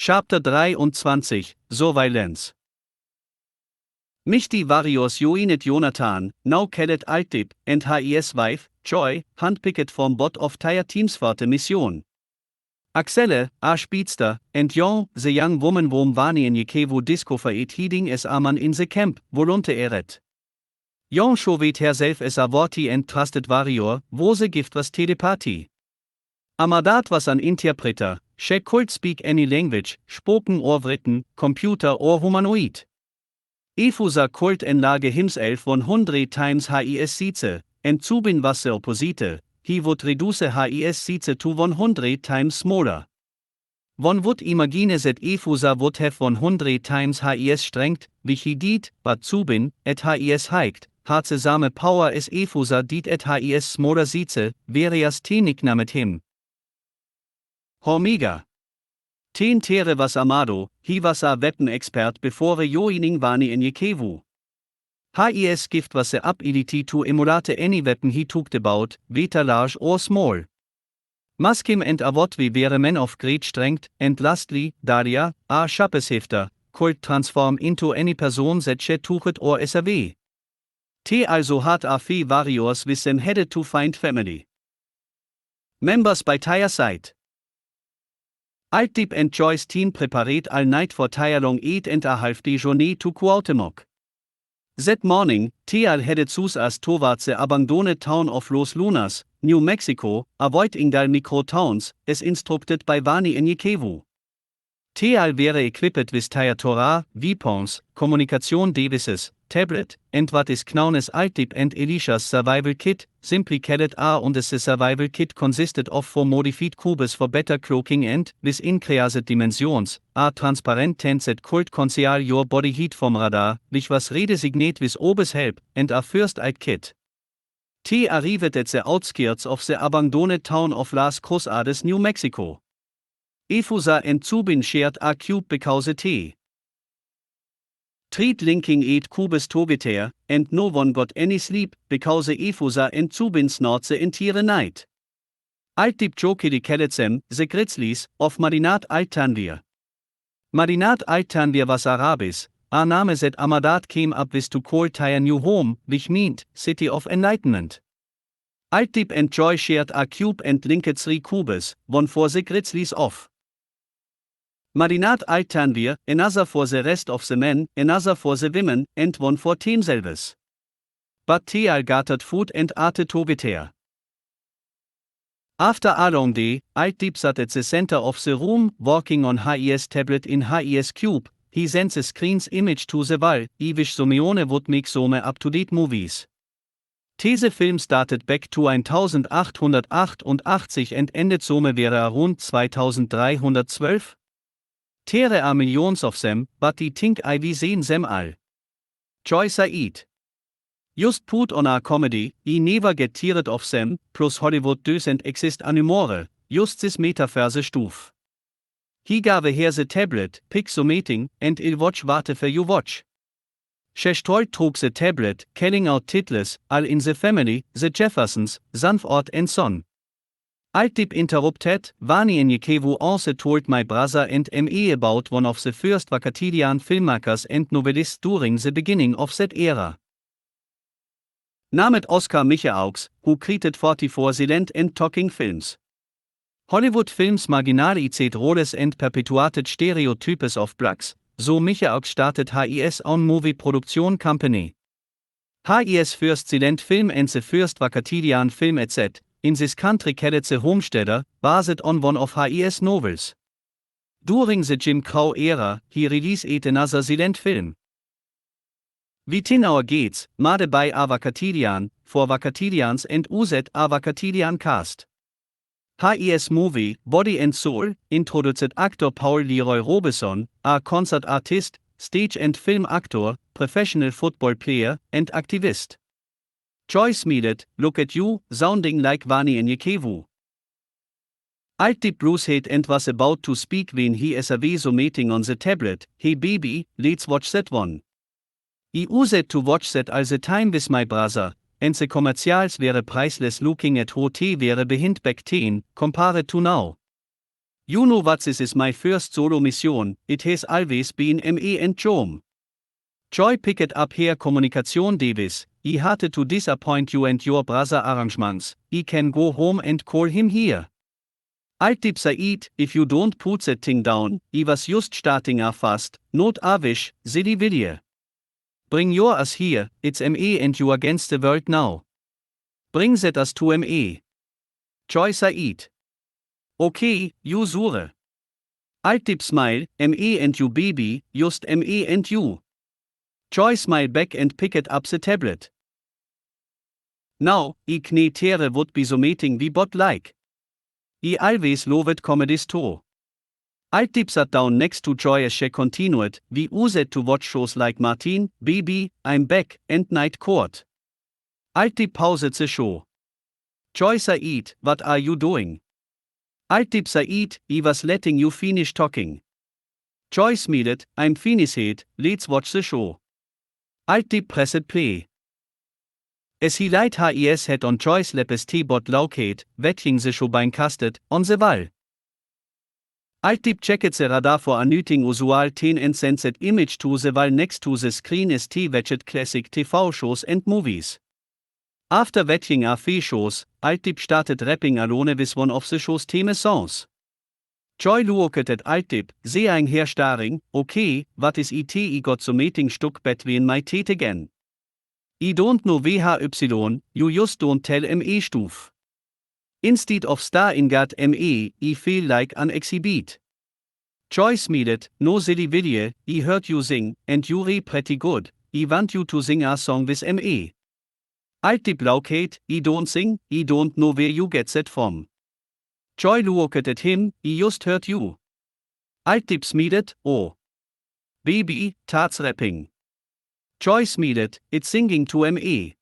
Chapter 23, Surveillance. Michty Warriors joinet Jonathan, now kellet Altip, and his wife, Joy, handpicked from bot of tire teams for the mission. Axelle, a Speedster, and Jon, the young woman wom Vani in Jekevo disco vereet heeding as a man in the camp, volonte eret. Jon showet herself as a worthy and trusted warrior, wo the gift was telepathy. Amadat was an interpreter, she could speak any language, spoken or written, computer or humanoid. Efusa could enlage himself 100 times his size, and zubin was the opposite, he would reduce his size to 100 times smaller. One would imagine that Efusa would have 100 times his strength, which he did, but zubin, at his height, had the same power as Efusa did at his smaller size, various Techniken mit him. Hormiga. Ten Tere was Amado, he was a weapon expert before joining Vani in Jekevo. His gift was the ability to emulate any weapon he talked about, whether large or small. Maskim and Avotvi were men of great strength, and lastly, Dalia, a Schappeshefter, could transform into any person that she took or as away. Te also had a few warriors with them headed to find family members by tire side. Altip and Joy's team prepared all night for tire long 8.5 day journey to Cuauhtemoc. That morning, Teal headed south towards the abandoned town of Los Lunas, New Mexico, avoiding the micro towns, as instructed by Vani in Jekevo. Teal were equipped with tire Torah, weapons, communication devices, tablet, and what is known as Altip and Elisha's survival kit, simply called A, and the survival kit consisted of 4 modified cubes for better cloaking and, with increased dimensions, a transparent tent that could conceal your body heat from radar, which was redesignated with Obe's help, and a first aid kit. T arrived at the outskirts of the abandoned town of Las Cruzadas, New Mexico. Efusa and Zubin shared a cube because T. Treat linking 8 cubes together, and no one got any sleep, because Efusa and Zubin snored the entire night. Altip jokedi called them, the Grizzlies, of Marinat Altanvir. Marinat Altanvir was Arabis, a name that Amadat came up with to call their new home, which meant, City of Enlightenment. Altip and Joy shared a cube and linked 3 cubes, one for the Grizzlies of Marinat Altanvir, another for the rest of the men, another for the women, and one for themselves. But Teal gathered food and ate together. After a long day, Altip sat at the center of the room, working on his tablet in his cube. He sent the screen's image to the wall, which Simeone would make some up-to-date movies. The film started back to 1888 and ended some wäre around 2312. There are millions of them, but I think I've seen them all. Joy Said. Just put on a comedy, I never get tired of them, plus Hollywood doesn't exist anymore, just this metaverse stuff. He gave her the tablet, pick the meeting, and I'll watch whatever you watch. She stole took the tablet, calling out titles, all in the family, the Jeffersons, Sanford and Son. Altip interrupted, Vani in Jekevo also told my brother and me about one of the first Vacatidian filmmakers and novelists during the beginning of that era. Named Oscar Michaux, who created 44 silent and talking films. Hollywood films marginalized roles and perpetuated stereotypes of blacks, so Michaux started his own movie production company. His first silent film and the first Vacatidian film etc. in this country called The Homesteader, based on one of his novels. During the Jim Crow era, he released another silent film. Within our gates, made by a Vacatidian, for Vacatidians and uzet a Vacatidian cast. His movie, Body and Soul, introduced actor Paul Leroy Robeson, a concert artist, stage and film actor, professional football player, and activist. Joy smiled, look at you, sounding like Vani in Jekevo. Altip Brucehead and was about to speak when he as a meeting on the tablet, hey baby, let's watch that one. I used to watch that all the time with my brother, and the commercials were priceless looking at how they were behind back then, compared to now. You know what, this is my first solo mission, it has always been me and Jom. Joy picked up here communication Davis, I had to disappoint you and your brother arrangements, I can go home and call him here. Altip Said, if you don't put that thing down, I was just starting a fast, not a wish, silly video. Bring your ass here, it's me and you against the world now. Bring that ass to me. Joy Said. Okay, you sure. Altip smile, me and you baby, just me and you. Joy smiled back and picked up the tablet. Now, I knetere would be so meeting we bot like. I always loved comedies too. Altip sat down next to Joy as she continued, we used to watch shows like Martin, Baby, I'm Back, and Night Court. Altip paused the show. Joy Said, what are you doing? Altip Said, I was letting you finish talking. Joy smiled, I'm finished, let's watch the show. Altip pressed play. As he light his head on Joy's lap as T-bot laukate, watching the show being casted, on the wall. Altip checked the radar for anything usual 10 and sent that image to the wall next to the screen as T watched classic TV shows and movies. After watching a few shows, Altip started rapping alone with one of the show's theme songs. Joy looked at Altip, seeing her staring, okay, what is it I got so meeting stuck between my teeth again. I don't know why, you just don't tell me stuff. Instead of starring at me, I feel like an exhibit. Joy smiled, no silly video, I heard you sing, and you're pretty good, I want you to sing a song with me. Altip laukate, I don't sing, I don't know where you get that from. Joy looked at him, I just heard you. Altip smiled, oh. Baby, that's rapping. Joy smiled, it's singing to me.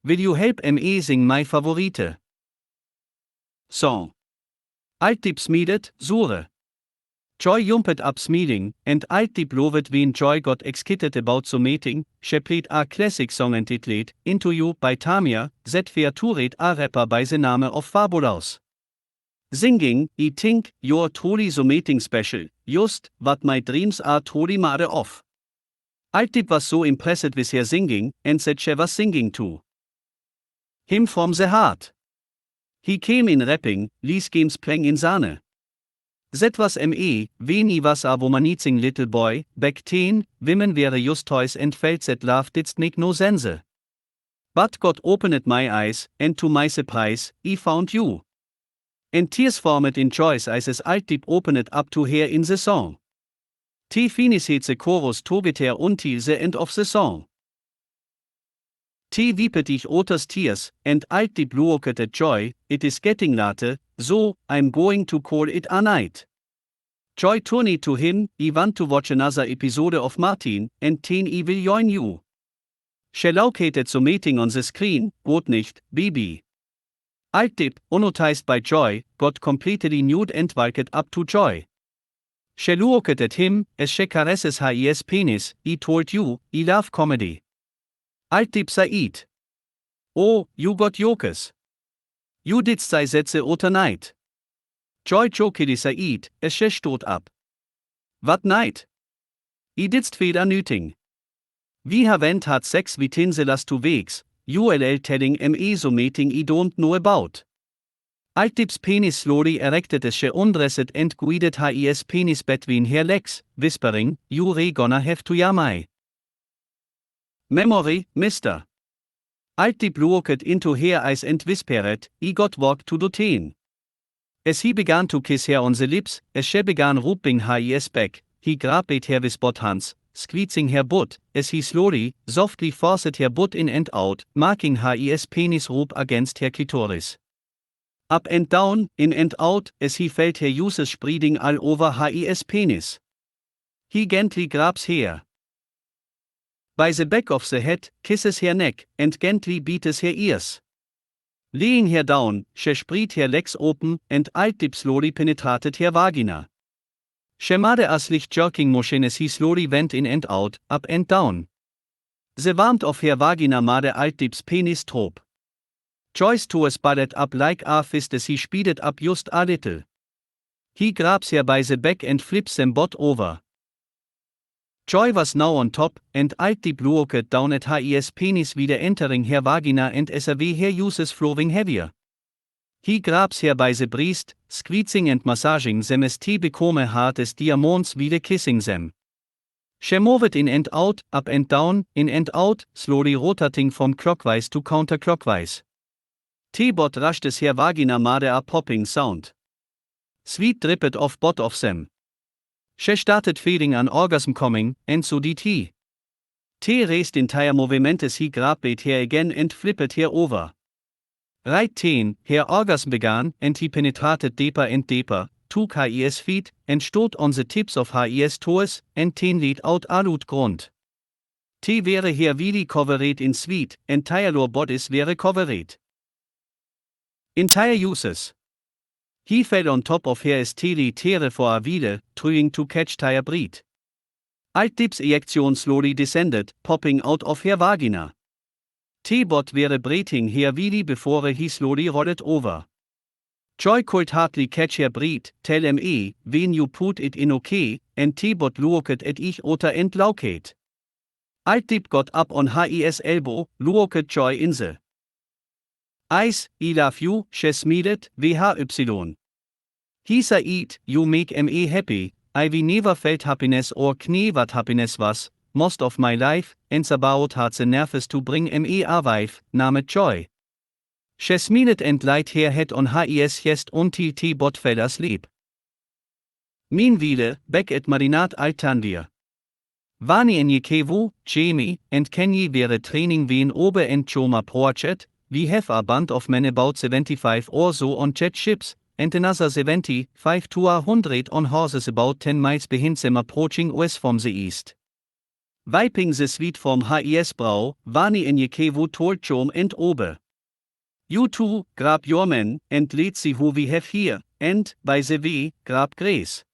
Will you help me sing my favorite song? Altip smiled, sure. Joy jumped up smiling, and Altip loved when Joy got excited about so meeting. She played a classic song entitled Into You by Tamia, that featured a rapper by the name of Fabulous. Singing, I think, you're truly so meeting special, just what my dreams are truly made of. Altip was so impressed with her singing, and said she was singing to him from the heart. He came in rapping, Lies games playing in Sahne. That was me, when I was a womanizing little boy, back then, women were just toys and felt that love didn't make no sense. But God opened my eyes, and to my surprise, I found you. And tears formed in Joy's eyes as Altip opened up to her in the song. T finished the chorus together until the end of the song. T wiped ich Otters tears, and Altip looked at Joy, it is getting late, so, I'm going to call it a night. Joy turned to him, I want to watch another episode of Martin, and then I will join you. She located the meeting on the screen, gut nicht, baby. Altip, unnoticed by Joy, got completely nude and walked up to Joy. She looked at him, as she caresses his penis, I told you, I love comedy. Altip Said. Oh, you got jokes. You did say that the other night. Joy joked Said, as she stood up. What night? I didst wieder nöting. We haven't had sex within the last 2 weeks, ULL telling me so meeting I don't know about. Altip's penis slowly erected as she undressed and guided his penis between her legs, whispering, you're gonna have to yamai. Memory, mister. Altip looked into her eyes and whispered, I got work to do then. As he began to kiss her on the lips, as she began rubbing his back, he grabbed her with both hands, squeezing her butt, as he slowly, softly forced her butt in and out, marking his penis rub against her clitoris. Up and down, in and out, as he felt her juices spreading all over his penis. He gently grabs her by the back of the head, kisses her neck, and gently beats her ears. Laying her down, she spread her legs open, and Altip slowly penetrated her vagina. She made a slight jerking motion as he slowly went in and out, up and down. The warmth of her vagina made Altip's penis throb. Joy's toes balled up like a fist as he speeded up just a little. He grabs her by the back and flips them both over. Joy was now on top, and deep looked down at his penis wieder entering her vagina and as her uses flowing heavier. He grabs her by the breast, squeezing and massaging them as he become hard as diamonds wieder kissing them. She moved in and out, up and down, in and out, slowly rotating from clockwise to counterclockwise. T-bot rushed as her vagina made a popping sound. Sweat dripped off both of them. She started feeling an orgasm coming, and so did he. T raised entire movement as he grabbed her again and flipped her over. Right then, her orgasm began, and he penetrated deeper and deeper, took his feet, and stood on the tips of his toes, and ten let out a loud grunt. T wäre hier really covered in sweat, entire lower bodies wäre covered. Entire uses. He fell on top of her as T tere for a while, trying to catch her breath. Deep's ejection slowly descended, popping out of her vagina. T-bot wäre breathing her really before he slowly rolled over. Joy could hardly catch her breath, tell me, when you put it in okay, and T-bot looked at ich otter and lauked. Deep got up on his elbow, looked Joy in the eyes. I love you, she smiled, VHY. He said, you make me happy, I never felt happiness or knew what happiness was, most of my life, and about had the nerves to bring me a wife, named Joy. She smiled and laid her head on his chest until T-bot fell asleep. Meanwhile, back at Marinat Altanvir. Vani en Yekevu, Jamie, and Kenny were training wen Obe and Choma project. We have a band of men about 75 or so on jet ships, and another 75 to 100 on horses about 10 miles behind them approaching us from the east. Wiping the sweat from his brow, Vani en Yekevu told Chom and Obe. You two, grab your men, and let's see who we have here, and, by the way, grab Grace.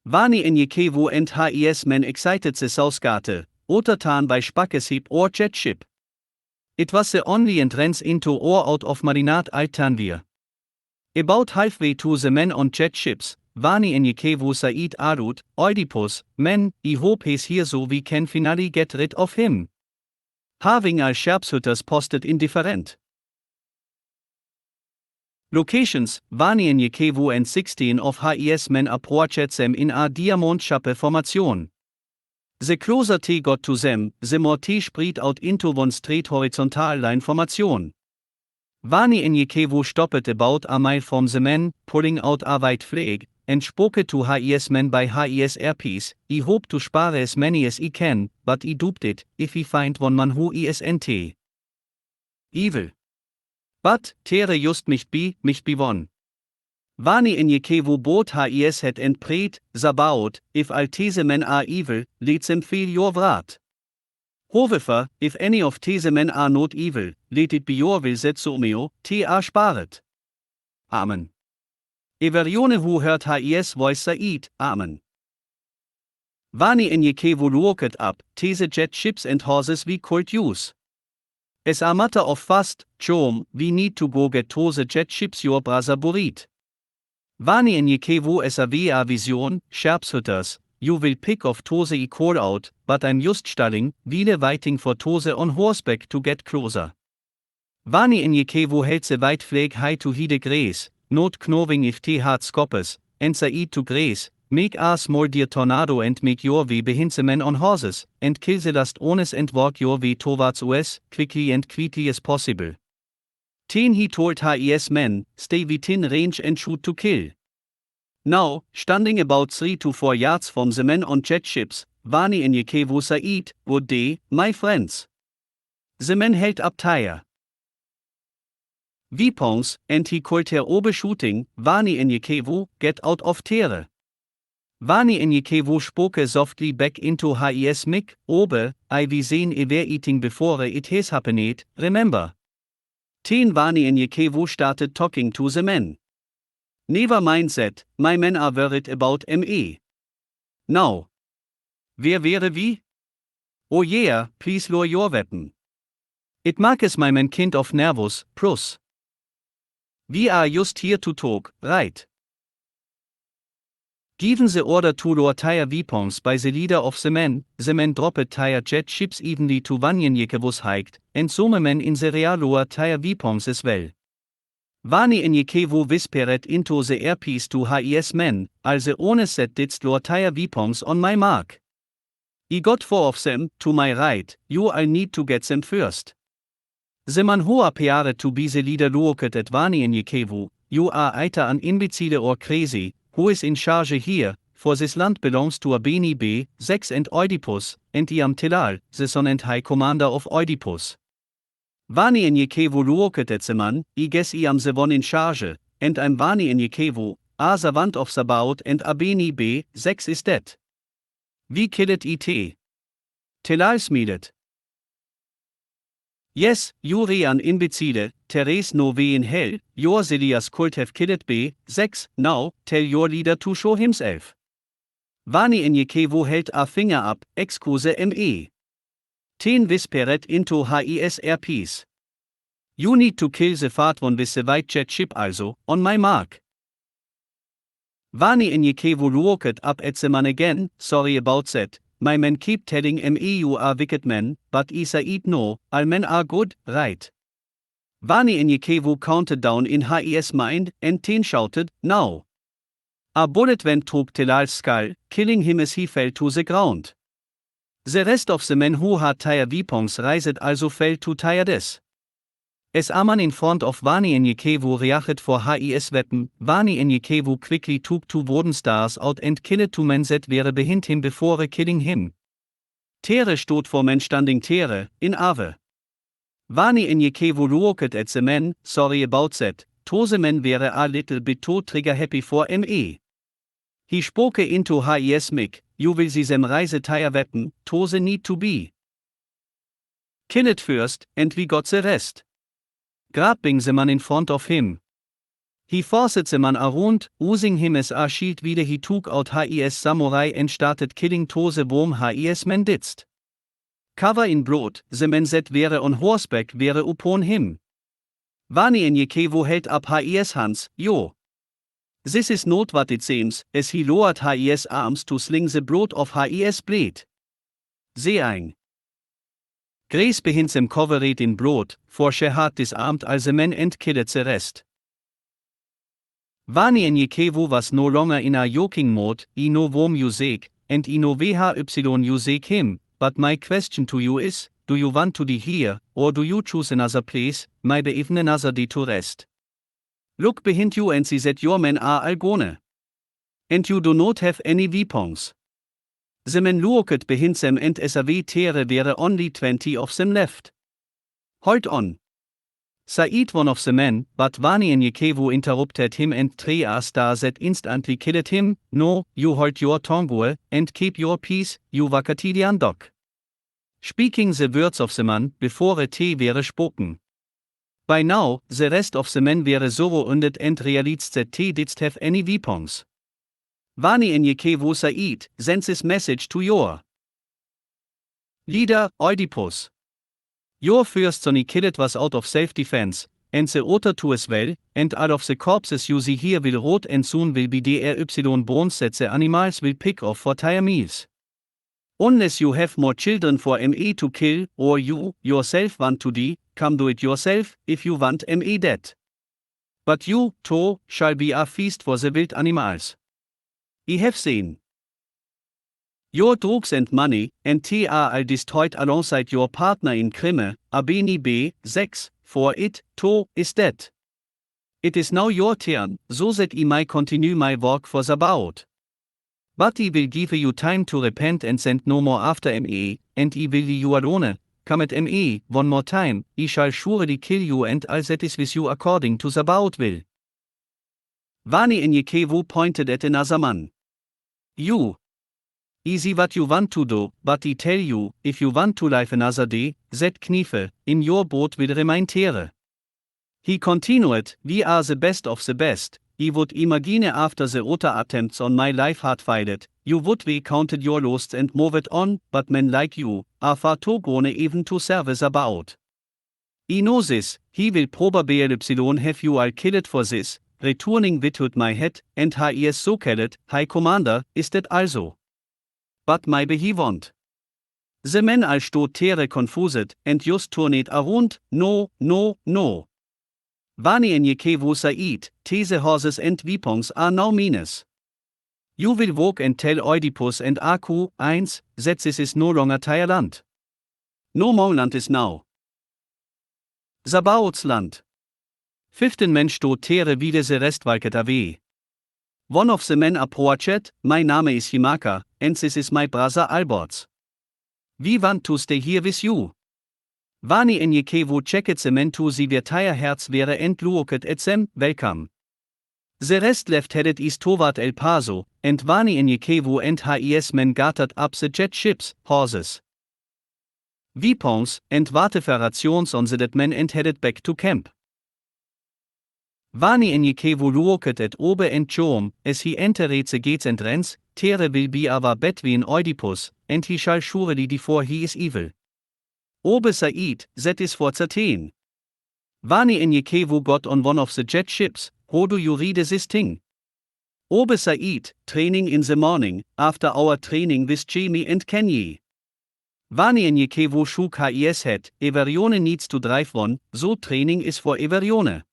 Vani en Yekevu and his men excited the Southgate, Ottertan by Spackeship or jet ship. It was the only entrance into or out of Marinat Altanvir. About halfway to the men on jet ships, Vani en Yekevu said Arut, Oedipus, men, I hope he's here so we can finally get rid of him. Having our sharpshooters posted indifferent. Locations, Vani en Yekevu and 16 of his men approached them in a diamond-shape formation. The closer T got to them, the more T spread out into one straight horizontal line formation. Vani en Yekevu stopped about a mile from the men, pulling out a white flag, and spoke to his men by his earpiece. I hope to spare as many as I can, but I duped it, if I find one man who isn't evil. But, tere just mich be one. Vani en Yekevu both his head and prayed, Zabaoth, if all these men are evil, let them feel your wrath. However, if any of these men are not evil, let it be your will that Someo, te are sparet. Amen. Everyone who heard his voice said, Amen. Vani en Yekevu looked up, these jet ships and horses we could use. As a matter of fact, Chom, we need to go get to the jet ships your brother buried. Vani en Yekevu as a vision, sharpshooters, you will pick off Tose I call out, but I'm just stalling, while waiting for Tose on horseback to get closer. Vani en Yekevu held the white flag high to hide Grace, not knowing if he had scopes, and said to Grace, make a small deer tornado and make your way behind the men on horses, and kill the last ones and walk your way towards us, quickly and quickly as possible. Then he told his men, stay within range and shoot to kill. Now, standing about 3 to 4 yards from the men on jet ships, Vani en Yekevu said, good day, my friends. The men held up tire weapons, and he called her Obe shooting, Vani en Yekevu, get out of tere. Vani en Yekevu spoke softly back into his mic, Obe, I we seen were eating before it has happened, remember. Then Vani en Yekevu started talking to the men. Never mind that, my men are worried about me. Now. Where were we? Oh yeah, please lower your weapon. It makes my men kind of nervous, plus. We are just here to talk, right? Given the order to lower tire weapons by the leader of the men dropped tire jet ships evenly to Vanjen was hiked, and some men in the rear lower tire weapons as well. Vani in Yekevo whispered into the earpiece to his men, also ohne set didst lower tire weapons on my mark. I got 4 of them, to my right, you I need to get them first. The man who appeared to be the leader looked at Vani in Yekevo, you are either an imbecile or crazy, who is in charge here, for this land belongs to Abeni B6 and Oedipus, and I am Telal, the son and high commander of Oedipus. Vani in Yekevo looked at the man, I guess I am the one in charge, and I'm Vani in Yekevo, the wand of Sabaoth and Abeni B6 is dead. We killed it. Telal smiled. Yes, you re an imbecile, Therese no way in hell, your Zelias could have killed B6, now, tell your leader to show himself. Vani in Yekevo held a finger up, excuse me. Ten whispered into his earpiece. You need to kill the fat one with the white jet ship also, on my mark. Vani in Yekevo looked up at the man again, sorry about that. My men keep telling me you are wicked men, but I said no, all men are good, right? Vani in Yekevo counted down in his mind, and Ten shouted, now. A bullet went through Telal's skull, killing him as he fell to the ground. The rest of the men who had tire weapons raised also fell to tiredness. As a man in front of Vani in Yekevo reacted for his weapon, Vani in Yekevo quickly took 2 wooden stars out and killed 2 men that were behind him before killing him. Tere stood for men standing Tere, in Ave. Vani in Yekevo looked at the men, sorry about that, those men were a little bit too trigger happy for me. He spoke into his mic, you will see them raise tire weapon, those need to be killed first, and we got the rest. Grabbing the man in front of him. He forced the man around, using him as a shield while he took out his samurai and started killing those whom his men didst. Cover in blood, the men that were on horseback were upon him. Vani in Yekevo held up his hands, yo. This is not what it seems, as he lowered his arms to sling the blood of his blade. Seeing. Grace behind them covered in blood, for she had disarmed all the men and killed the rest. Vani in Yekevo was no longer in a joking mode, I know whom you seek, and I know why you seek him, but my question to you is, do you want to die here, or do you choose another place, maybe even another day to rest? Look behind you and see that your men are all gone. And you do not have any weapons. The men looked behind them and as a there were only 20 of them left. Hold on. Said one of the men, but Vani in Yekevo interrupted him and 3 stars that instantly killed him, no, you hold your tongue and keep your peace, you Wakatilian dog. Speaking the words of the man, before a were spoken. By now, the rest of the men were so wounded and realized that didst have any weapons. Vani in Yekevo said, sends this message to your leader, Oedipus. Your first son he killed was out of self-defense, and the other 2 as well, and all of the corpses you see here will rot and soon will be DRY bones that the animals will pick off for tire meals. Unless you have more children for me to kill, or you, yourself want to die, come do it yourself, if you want me dead. But you, too, shall be a feast for the wild animals. I have seen your drugs and money, and they are all destroyed alongside your partner in crime, Abeni B6, for it, too, is dead. It is now your turn, so that I may continue my work for Sabaoth. But I will give you time to repent and send no more after me, and I will leave you alone. Come at me, one more time, I shall surely kill you and all that is with you according to Sabaoth will. Vani in Yekevo pointed at another man. You. Easy what you want to do, but I tell you, if you want to live another day, that knife in your boat will remain here. He continued, we are the best of the best. I would imagine after the other attempts on my life had failed, you would be counted your lost and moved on, but men like you are far too gone even to serve Sabaoth. I know this, he will probably have you all killed for this, returning without my head, and he is so called, High Commander, is that also. But maybe he won't. The men all stood terre confused, and just turned around, no. Vani en Yekevo Said, These horses and weapons are now means. You will walk and tell Oedipus and Aku, 1, that this is no longer Thailand. No more land is now. Sabaoth's land. 15 men stod terre wieder the rest walked away. One of the men approached, my name is Himaka, and this is my brother Alberts. We want to stay here with you. Vani en Yekevo checked the men to see their tire herz wäre and looked at them, welcome. The rest left headed east toward El Paso, and Vani en Yekevo and his men gathered up the jet ships, horses, weapons, and waterferations on the dead men and headed back to camp. Vani en Yekevo looked at Obe and Joam, as he entered the gates and rents, Terre will be our between Oedipus, and he shall surely defore he is evil. Obe Said, that is for certain. Vani en Yekevo got on one of the jet ships, how do you read this thing? Obe Said, training in the morning, after our training with Jamie and Kenny. Vani en Yekevo shook his head, Everione needs to drive one, so training is for Everione.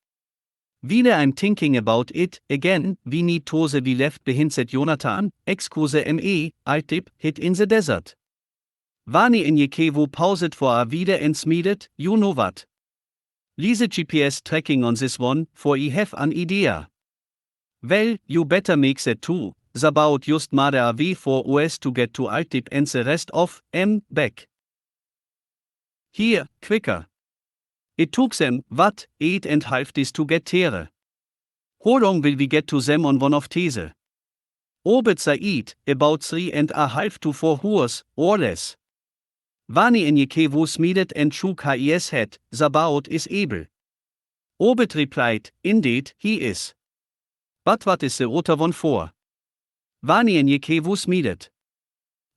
Wieder I'm thinking about it, again, we need Tose we left behind said Jonathan, excuse me, Altip, hit in the desert. Vani en Yekevo paused for a wieder and smeded, you know what. Lise GPS tracking on this one, for I have an idea. Well, you better make that too, Sabaoth just made a way for us to get to Altip and the rest of, back. Here, quicker. It took them, 8.5 days to get here. How long will we get to them on one of these? Obed Said, about 3.5 to 4 hours, or less. Vani en Yekevo smeded and shook his head, Sabaoth is able. Obed replied, indeed, he is. But what is the other one for? Vani en Yekevo smeded.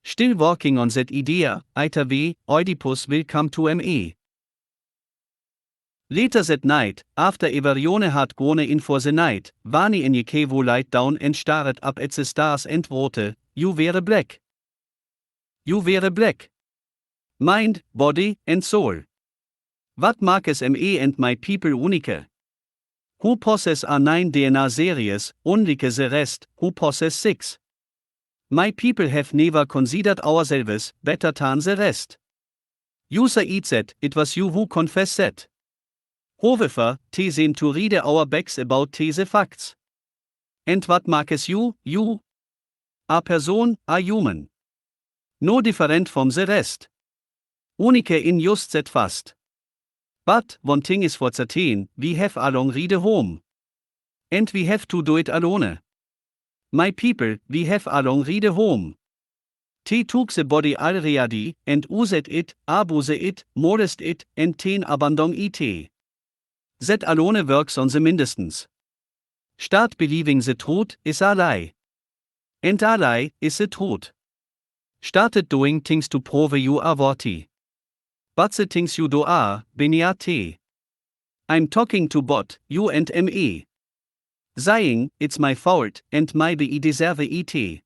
Still working on that idea, either way, Oedipus will come to me. Later that night, after Everione had gone in for the night, Vani en Yekevo lied down and stared up at the stars and wrote, you were black. You were black. Mind, body, and soul. What marks me and my people unique? Who possess a 9 DNA series, unlike the rest, who possess 6. My people have never considered ourselves better than the rest. You said that, it was you who confessed that. However, they seem to read our backs about these facts. And what marks you? A person, a human. No different from the rest. Unique in just that fast. But, one thing is for certain, we have a long ride home. And we have to do it alone. My people, we have a long ride home. They took the body already, and used it, abused it, molested it, and then abandoned it. That alone works on the mindestens. Start believing the truth is a lie. And a lie is the truth. Started doing things to prove you are worthy. But the things you do are, beniate. I'm talking to bot, you and me. Saying, it's my fault, and maybe I deserve it.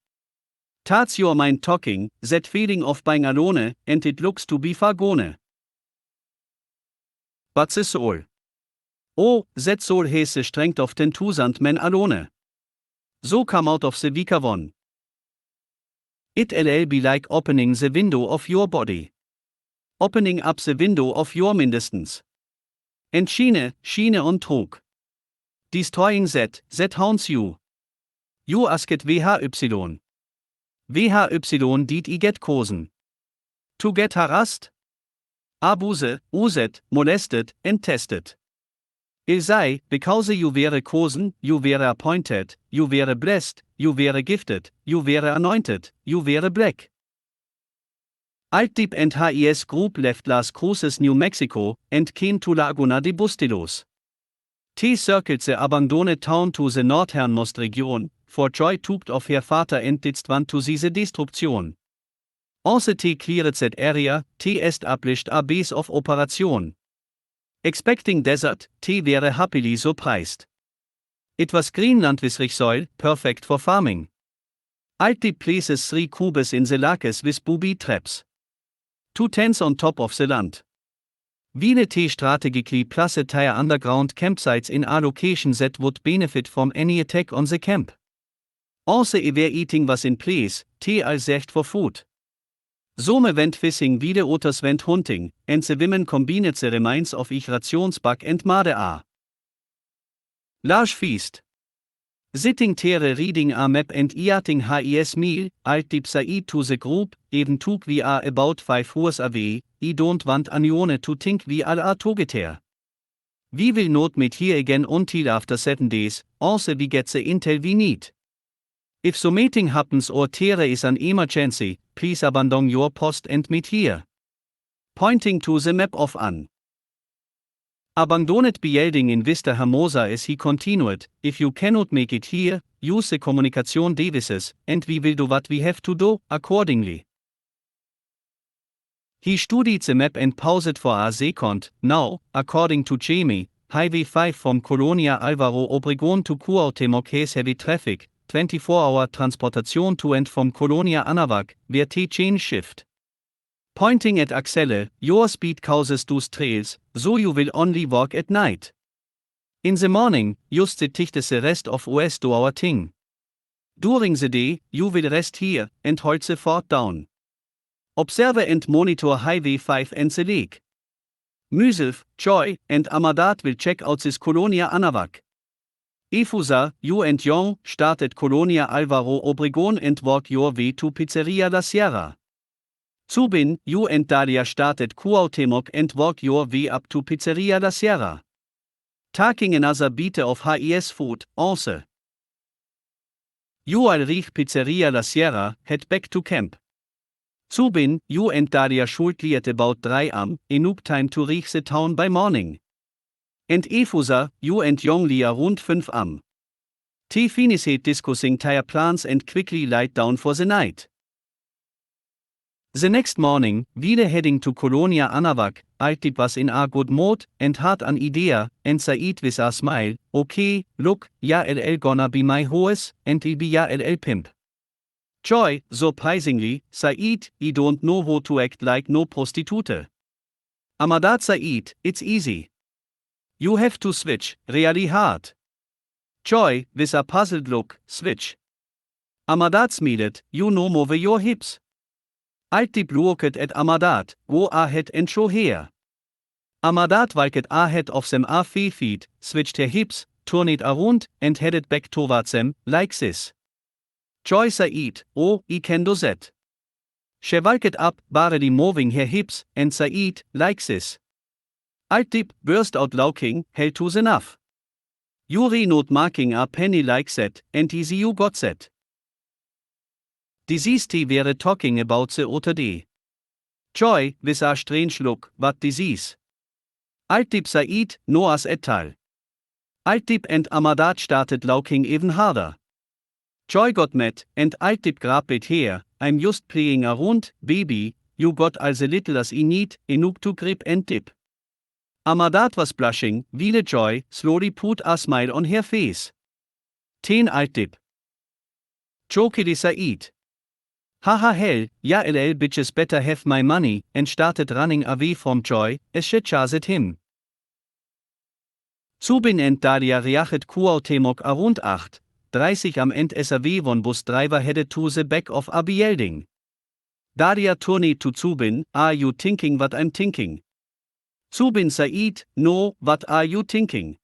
That's your mind talking, that feeling of being alone, and it looks to be far gone. But the soul. Oh, that soul has the strength of 10,000 men alone. So come out of the weaker one. It'll be like opening the window of your body. Opening up the window of your mindestens. And Schiene und Trug. Destroying that haunts you. You asked VHY. VHY did I get chosen. To get harassed? Abuse, used, molested, and tested. I say, because you were chosen, you were appointed, you were blessed, you were gifted, you were anointed, you were black. Altip and his group left Las Cruces, New Mexico, and came to Laguna de Bustillos. They circled the abandoned town to the northernmost region, for joy took of her father and didst want to see the destruction. Also they cleared that area, they established a base of operation. Expecting desert, they were happily surprised. It was Greenland-wisrich soil, perfect for farming. Altip places 3 cubes in the lakes with booby traps. 2 tents on top of the land. Vine T strategically plus attire underground campsites in a location that would benefit from any attack on the camp. Also were eating was in place, T als echt for food. Some went fishing vide others went hunting, and the women combined the remains of ich rationsbak and made a large feast. Sitting tere reading a map and eating his meal, Altip Said to the group, even took we are about 5 hours away, I don't want anyone to think we all are together. We will not meet here again until after 7 days, also we get the intel we need. If so meeting happens or there is an emergency, please abandon your post and meet here. Pointing to the map of an abandoned building in Vista Hermosa as he continued, if you cannot make it here, use the communication devices, and we will do what we have to do, accordingly. He studied the map and paused for a second. Now, according to Jamie, Highway 5 from Colonia Alvaro Obregón to Cuauhtémoc has heavy traffic, 24-hour transportation to and from Colonia Anahuac, where change shift. Pointing at Axelle, your speed causes those trails, so you will only walk at night. In the morning, just the rest of OS do our thing. During the day, you will rest here, and hold the fort down. Observe and monitor Highway 5 and the lake. Myself, Joy, and Amadat will check out this Colonia Anahuac. Efusa, you and Young, start at Colonia Alvaro Obregón and walk your way to Pizzeria La Sierra. Zubin, you and Dalia start at Cuauhtémoc and walk your way up to Pizzeria La Sierra. Taking another bite of his food, also. You all reach Pizzeria La Sierra, head back to camp. Zubin, you and Dalia shortly at about 3 am, enough time to reach the town by morning. And Efusa, you and Yongli around 5 am. T finished discussing their plans and quickly lied down for the night. The next morning, wieder heading to Colonia Anahuac, Altip was in a good mood and had an idea, and Said with a smile, okay, look, ya LL gonna be my hoes, and I'll be ya LL pimp. Joy, surprisingly, Said, I don't know how to act like no prostitute. Amadat Said, it's easy. You have to switch, really hard. Joy, with a puzzled look, switch. Amadat smiled, you know move your hips. Altip looked at Amadat, go ahead and show here. Amadat walked ahead of them a few feet, switched her hips, turned around, and headed back towards them, like this. Joy Said, oh, I can do that. She walked up, barely moving her hips, and Said, like this. Altip burst out laughing, hell to's enough. Yuri not marking a penny like that, and easy you got that. Disease T were talking about the other day. Joy, with a strange look, what disease? Altip Said, Noah's et al. Altip and Amadat started laughing even harder. Joy got mad, and Altip grabbed here, I'm just playing around, baby, you got all the little as I need, enough to grip and dip. Amadat was blushing, while Joy slowly put a smile on her face. Ten Altip. Joked Said. Haha hell, ya LL bitches better have my money, and started running away from Joy, as she chased him. Zubin and Dalia reached Cuauhtémoc around 8:30 am End SRW one bus driver headed to the back of a building. Dalia turned to Zubin, are you thinking what I'm thinking? Zubin Said, no, what are you thinking?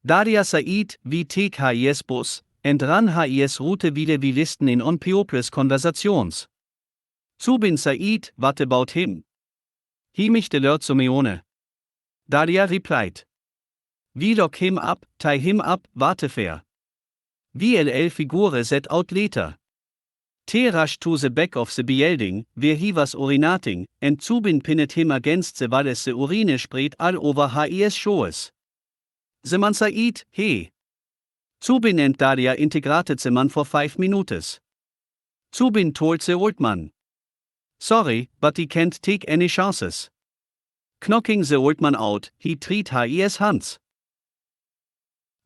Dalia Said, we take his bus, and run his route wieder wie listen in on people's conversations. Zubin Said, what about him? He mich alert Sumeone. Dalia replied. We lock him up, tie him up, warte fair. VLL figure set out later. T rushed to the back of the building, where he was urinating, and Zubin pinned him against the wall as the urine sprayed all over his shoes. The man Said, hey. Zubin and Dalia integrated the man for 5 minutes. Zubin told the old man. Sorry, but he can't take any chances. Knocking the old man out, he treat his hands.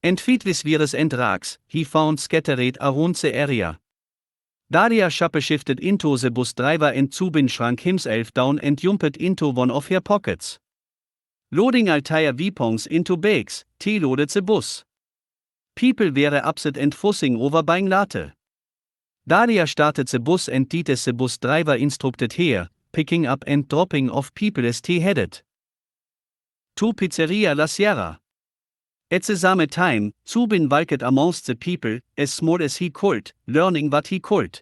And feet with virus and rocks, he found scattered around the area. Daria Shappe shifted into the bus driver and Zubin shrank himself down and jumped into one of her pockets. Loading entire weapons into bags, T loaded the bus. People were upset and fussing over buying latte. Daria started the bus and did as the bus driver instructed her, picking up and dropping off people as T headed to Pizzeria La Sierra. At the same time, Zubin walked amongst the people, as small as he could, learning what he could.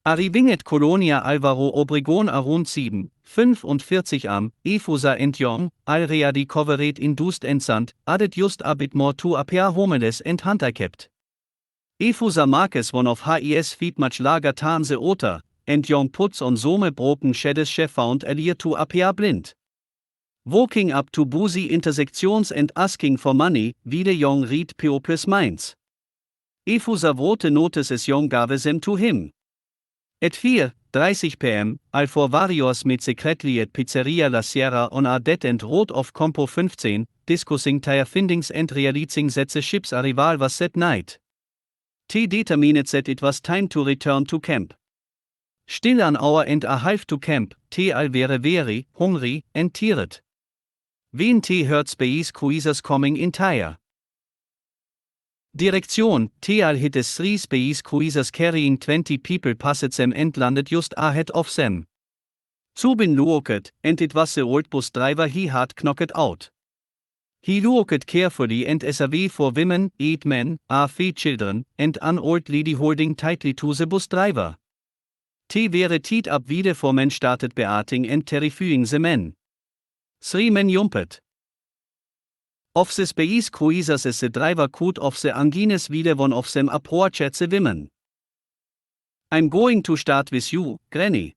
Arriving at Colonia Álvaro Obregón around 7:45 am, Efusa and Young, already covered in dust and sand, added just a bit more to appear homeless and handicapped. Efusa Marcus one of his feet much larger than the other, and Young puts on some broken shadows she found earlier to appear blind. Walking up to busy intersections and asking for money, wieder Young read people's minds. Efusa wrote notices Young gave them to him. At 4:30 p.m., Alfor varios mit secretly at Pizzeria La Sierra on a dead and road of Compo 15, discussing their findings and realizing that the ship's arrival was that night. T determined that it was time to return to camp. Still an hour and a half to camp, T al were very hungry and tired. When T heard space cruisers coming in tire direction, T al hit as 3 space cruisers carrying 20 people passed them and landed just ahead of them. Zubin looked, and it was the old bus driver he had knocked out. He looked carefully and as away for women, 8 men, 3 children, and an old lady holding tightly to the bus driver. T were tied up wieder for men started beating and terrifying the men. 3 men jumped off the space cruisers as the driver could off the angines wieder one of them approached the women. I'm going to start with you, Granny.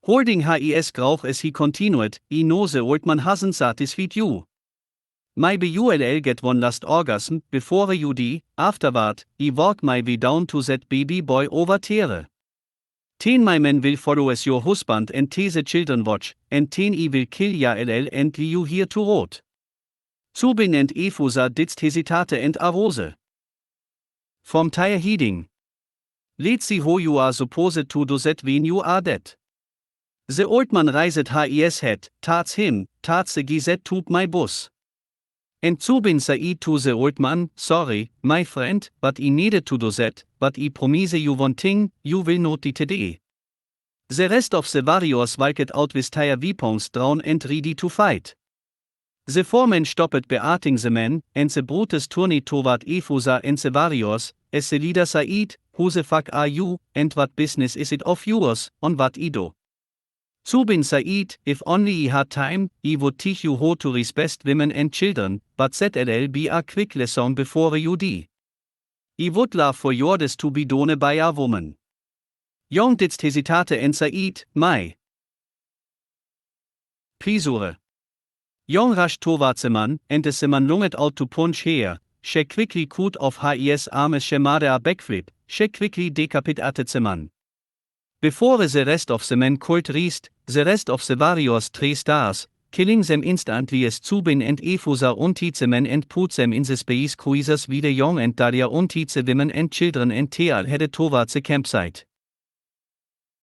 Holding his grauch as he continued, I know the old man hasn't satisfied you. Maybe you'll get one last orgasm before you die, afterward, I walk my way down to that baby boy over there. 10 my men will follow as your husband and the children watch, and 10 I will kill ya ll and leave you here to rot. Zubin and Efusa didst hesitate and arose from tire heeding. Let's see how you are supposed to do that when you are dead. The old man raised his head, tarts him, tarts the gizet to my bus. And Zubin said to the old man, sorry, my friend, but I needed to do that, but I promise you one thing, you will not die today. The rest of the warriors walked out with their weapons drawn and ready to fight. The 4 men stopped beating the men, and the brutes turned toward Efusa and the warriors, as the leader said, who the fuck are you, and what business is it of yours, on what I do? Zubin said, if only I had time, I would teach you how to respect women and children, but that'll be a quick lesson before you die. I would love for yours to be done by a woman. Young didst hesitate and said, my pleasure. Young rushed towards the man, and as the man lunged out to punch her, she quickly cut off his arm as she made a backflip, she quickly decapitated the man. Before the rest of the men could reach, the rest of the warriors 3 stars, killing them instantly as Zubin and Efusa untied the men and put them in the space cruisers wieder Young and Daria untied the women and children and Teal headed towards the campsite.